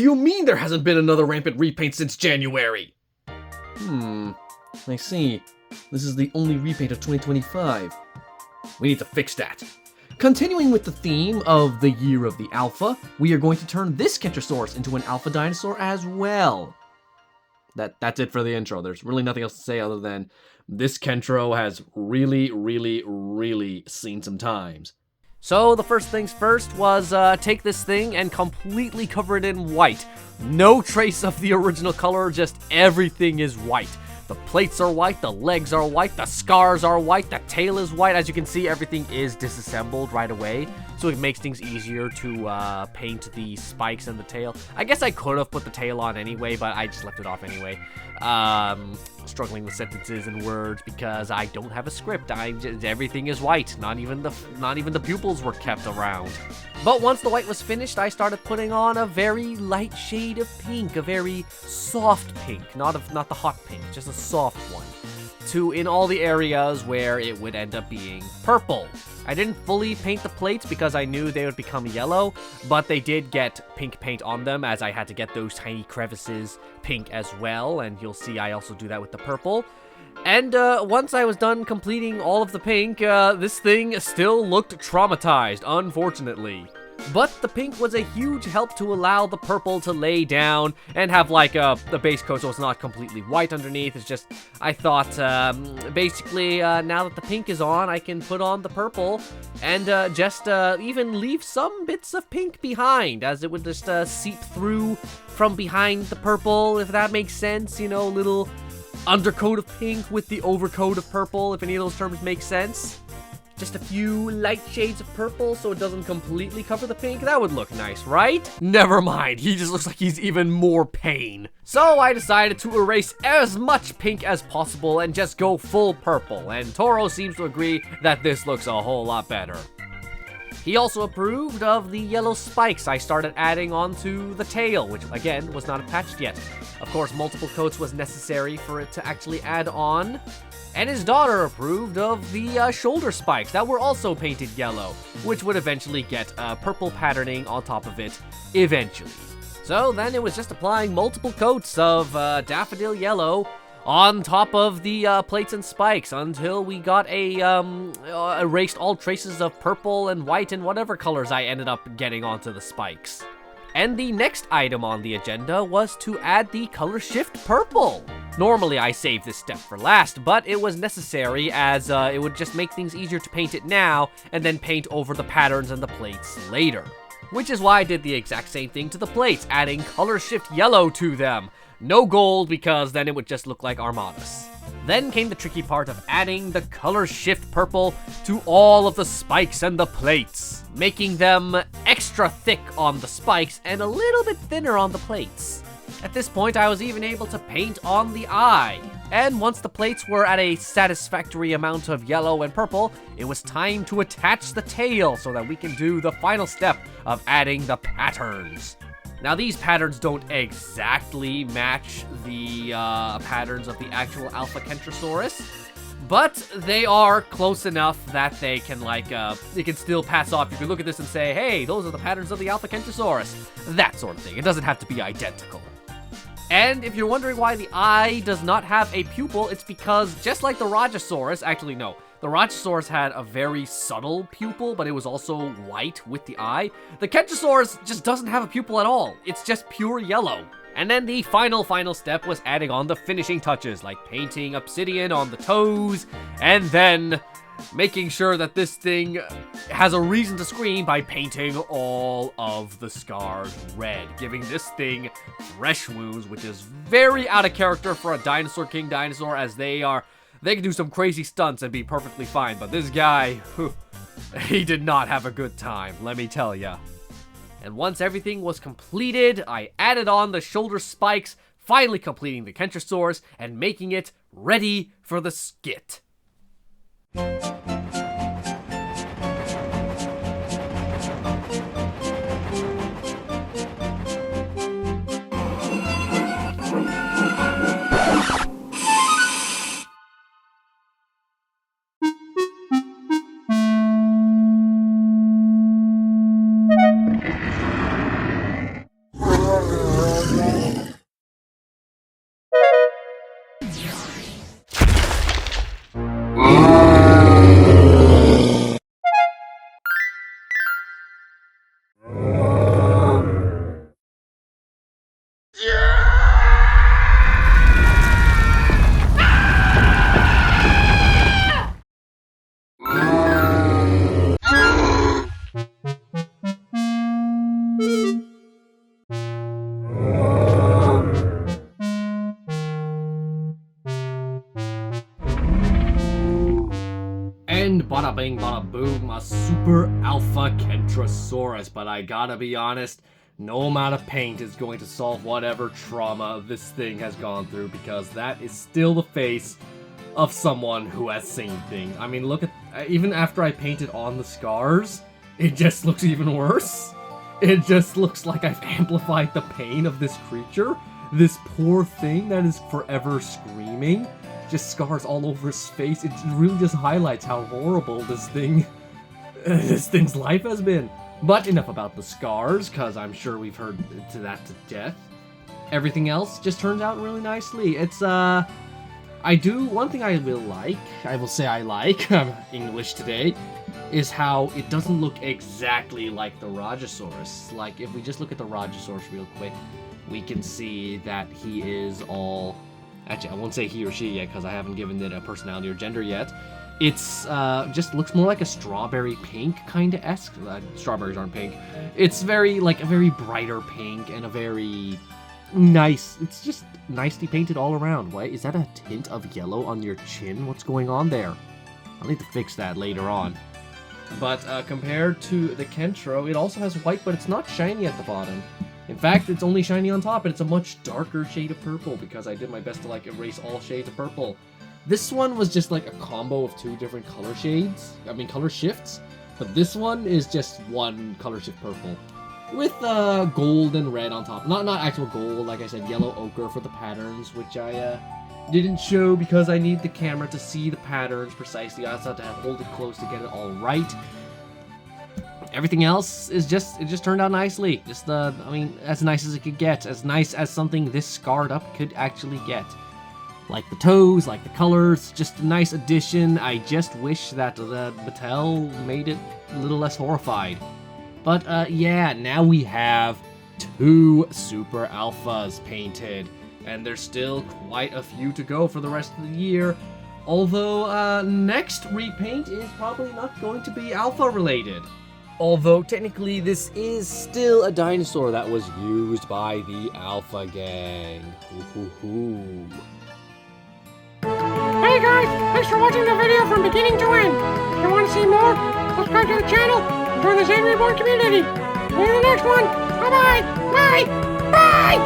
you mean there hasn't been another Rampant repaint since January? I see. This is the only repaint of 2025. We need to fix that. Continuing with the theme of the year of the alpha, we are going to turn this Kentrosaurus into an alpha dinosaur as well. That's it for the intro. There's really nothing else to say other than this Kentro has really seen some times. So the first things first was take this thing and completely cover it in white. No trace of the original color, just everything is white. The plates are white, the legs are white, the scars are white, the tail is white. As you can see, everything is disassembled right away, so it makes things easier to paint the spikes and the tail. I guess I could have put the tail on anyway, but I just left it off anyway. Struggling with sentences and words because I don't have a script. Everything is white. Not even the pupils were kept around. But once the white was finished, I started putting on a very light shade of pink, a very soft pink, not the hot pink, just a soft one, in all the areas where it would end up being purple. I didn't fully paint the plates because I knew they would become yellow, but they did get pink paint on them as I had to get those tiny crevices pink as well, and you'll see I also do that with the purple. And once I was done completing all of the pink, this thing still looked traumatized, unfortunately. But the pink was a huge help to allow the purple to lay down and have like the base coat so it's not completely white underneath. It's just, I thought, basically, now that the pink is on, I can put on the purple and just even leave some bits of pink behind, as it would just seep through from behind the purple, if that makes sense. You know, little undercoat of pink with the overcoat of purple, if any of those terms make sense. Just a few light shades of purple so it doesn't completely cover the pink. That would look nice, right? Never mind, he just looks like he's even more pain. So I decided to erase as much pink as possible and just go full purple, and Toro seems to agree that this looks a whole lot better. He also approved of the yellow spikes I started adding onto the tail, which again was not attached yet. Of course, multiple coats was necessary for it to actually add on. And his daughter approved of the shoulder spikes that were also painted yellow, which would eventually get purple patterning on top of it eventually. So then it was just applying multiple coats of daffodil yellow on top of the plates and spikes until we got erased all traces of purple and white and whatever colors I ended up getting onto the spikes. And the next item on the agenda was to add the color shift purple. Normally I save this step for last, but it was necessary as it would just make things easier to paint it now and then paint over the patterns and the plates later. Which is why I did the exact same thing to the plates, adding color shift yellow to them. No gold, because then it would just look like Armadas. Then came the tricky part of adding the color shift purple to all of the spikes and the plates, making them extra thick on the spikes and a little bit thinner on the plates. At this point, I was even able to paint on the eye. And once the plates were at a satisfactory amount of yellow and purple, it was time to attach the tail so that we can do the final step of adding the patterns. Now, these patterns don't exactly match the patterns of the actual Alpha Kentrosaurus, but they are close enough that they can, you can still pass off. You can look at this and say, hey, those are the patterns of the Alpha Kentrosaurus. That sort of thing. It doesn't have to be identical. And if you're wondering why the eye does not have a pupil, it's because just like the Rajasaurus, actually no, the Rajasaurus had a very subtle pupil, but it was also white with the eye. The Kentrosaurus just doesn't have a pupil at all. It's just pure yellow. And then the final step was adding on the finishing touches, like painting obsidian on the toes, and then making sure that this thing has a reason to scream by painting all of the scars red, giving this thing fresh wounds, which is very out of character for a Dinosaur King dinosaur, as they can do some crazy stunts and be perfectly fine, but this guy, he did not have a good time, let me tell ya. And once everything was completed, I added on the shoulder spikes, finally completing the Kentrosaurus and making it ready for the skit. bada bing, bada boom, a super alpha Kentrosaurus. But I gotta be honest, no amount of paint is going to solve whatever trauma this thing has gone through, because that is still the face of someone who has seen things. I mean, look at, even after I painted on the scars, it just looks even worse. It just looks like I've amplified the pain of this creature. This poor thing that is forever screaming. Just scars all over his face. It really just highlights how horrible this thing's life has been. But enough about the scars, because I'm sure we've heard to that to death. Everything else just turns out really nicely. It's, one thing I will say I like, I'm English today, is how it doesn't look exactly like the Rajasaurus. Like, if we just look at the Rajasaurus real quick, we can see that he is all... Actually, I won't say he or she yet, because I haven't given it a personality or gender yet. It's, just looks more like a strawberry pink kind of esque. Strawberries aren't pink. It's very, like, a very brighter pink and a very nice... It's just nicely painted all around. Wait, is that a tint of yellow on your chin? What's going on there? I'll need to fix that later on. But, compared to the Kentro, it also has white, but it's not shiny at the bottom. In fact, it's only shiny on top, and it's a much darker shade of purple, because I did my best to, like, erase all shades of purple. This one was just, like, a combo of two different color shades. I mean, color shifts. But this one is just one color shift purple. With, gold and red on top. Not actual gold, like I said, yellow ochre for the patterns, which I, didn't show because I need the camera to see the patterns precisely. I also have to hold it close to get it all right. Everything else is it just turned out nicely. Just, I mean, as nice as it could get. As nice as something this scarred up could actually get. Like the toes, like the colors, just a nice addition. I just wish that the Mattel made it a little less horrified. But, yeah, now we have 2 Super Alphas painted. And there's still quite a few to go for the rest of the year. Although, next repaint is probably not going to be alpha related. Although, technically, this is still a dinosaur that was used by the Alpha Gang. Hoo-hoo-hoo. Hey guys, thanks for watching the video from beginning to end. If you want to see more, subscribe to the channel and join the Zainreborn community. See you in the next one. Bye-bye. Bye. Bye.